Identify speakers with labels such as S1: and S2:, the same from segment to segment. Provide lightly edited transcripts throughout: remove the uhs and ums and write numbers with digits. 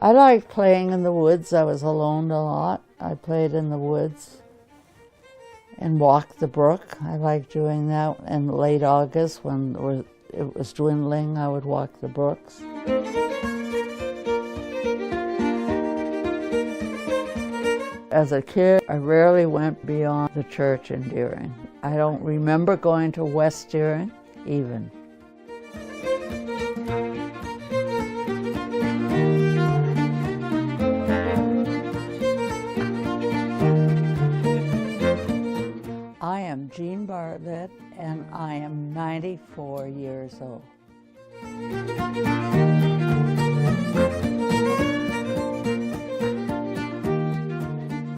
S1: I liked playing in the woods. I was alone a lot. I played in the woods and walked the brook. I liked doing that. In late August, when it was dwindling, I would walk the brooks. As a kid, I rarely went beyond the church in Deering. I don't remember going to West Deering, even. I am Jeanne Bartlett, and I am 94 years old.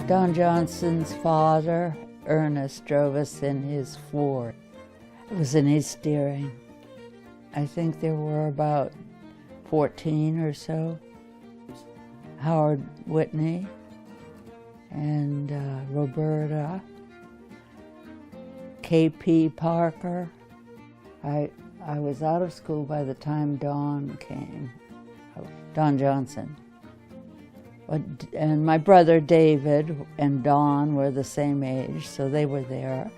S1: Don Johnson's father, Ernest, drove us in his Ford. It was in East Deering. I think there were about 14 or so. Howard Whitney and Roberta, K.P. Parker. I was out of school by the time Don came, Don Johnson. And my brother David and Don were the same age, so they were there.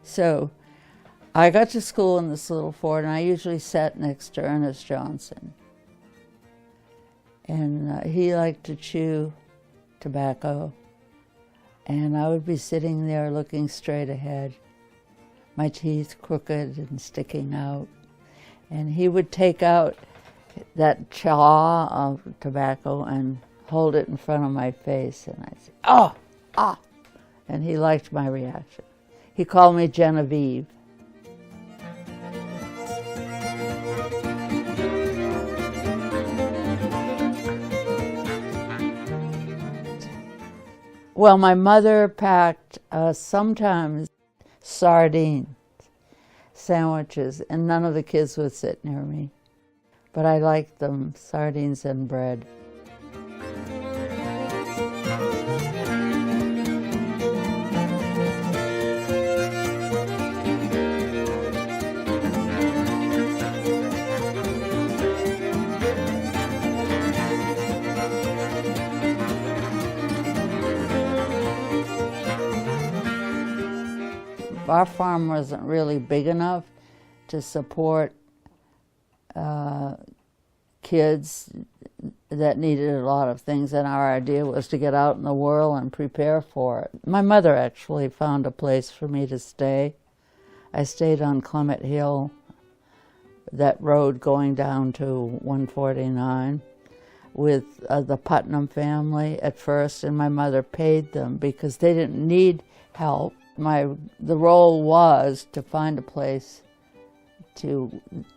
S1: So I got to school in this little Ford, and I usually sat next to Ernest Johnson. And he liked to chew tobacco. And I would be sitting there looking straight ahead, my teeth crooked and sticking out. And he would take out that chaw of tobacco and hold it in front of my face. And I'd say, "Oh, ah!" And he liked my reaction. He called me Genevieve. Well, my mother packed sometimes sardines, sandwiches, and none of the kids would sit near me. But I liked them, sardines and bread. Our farm wasn't really big enough to support kids that needed a lot of things, and our idea was to get out in the world and prepare for it. My mother actually found a place for me to stay. I stayed on Clement Hill, that road going down to 149, with the Putnam family at first, and my mother paid them because they didn't need help. The role was to find a place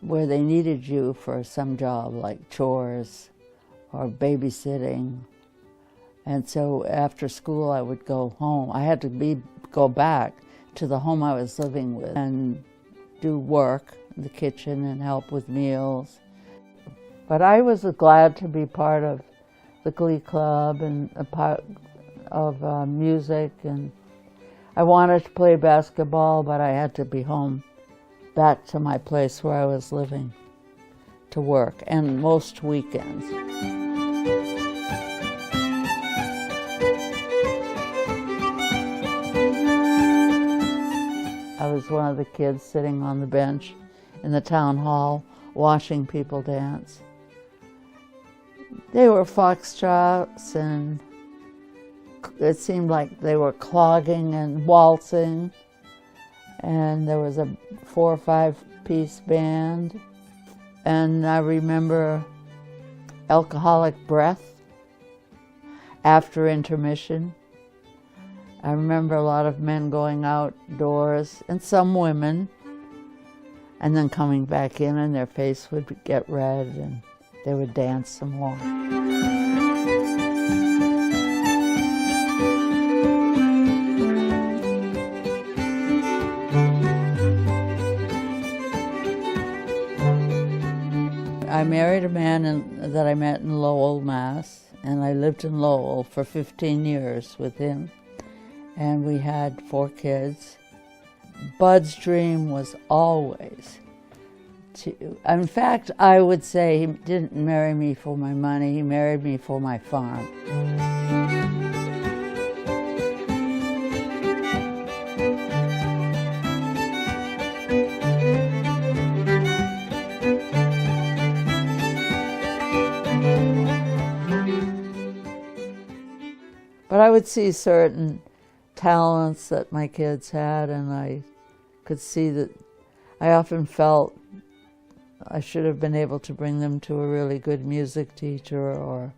S1: where they needed you for some job, like chores or babysitting. And so after school I would go home. I had to go back to the home I was living with and do work in the kitchen and help with meals. But I was glad to be part of the Glee Club and a part of music, and I wanted to play basketball, but I had to be home, back to my place where I was living, to work, and most weekends. I was one of the kids sitting on the bench in the town hall watching people dance. They were foxtrots, and it seemed like they were clogging and waltzing, and there was a 4 or 5 piece band. And I remember Alcoholic Breath after intermission. I remember a lot of men going outdoors, and some women, and then coming back in, and their face would get red and they would dance some more. I married a man that I met in Lowell, Mass, and I lived in Lowell for 15 years with him. and we had 4 kids. Bud's dream was always to, in fact, I would say he didn't marry me for my money, he married me for my farm. But I would see certain talents that my kids had, and I could see that I often felt I should have been able to bring them to a really good music teacher, or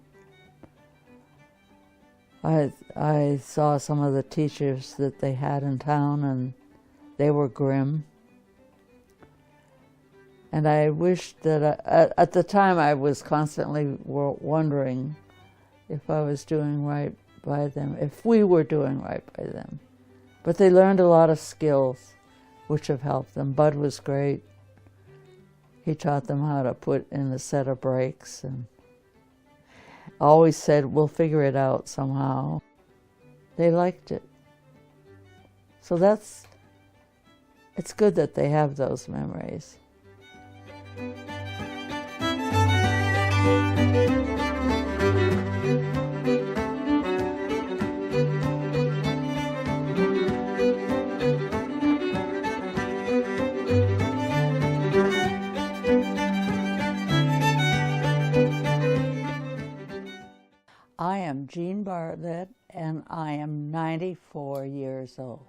S1: I saw some of the teachers that they had in town and they were grim. And I wished that, at the time I was constantly wondering if I was doing right by them, if we were doing right by them. But they learned a lot of skills which have helped them. Bud was great. He taught them how to put in a set of brakes and always said, we'll figure it out somehow. They liked it. So it's good that they have those memories. I am Jeanne Bartlett, and I am 94 years old.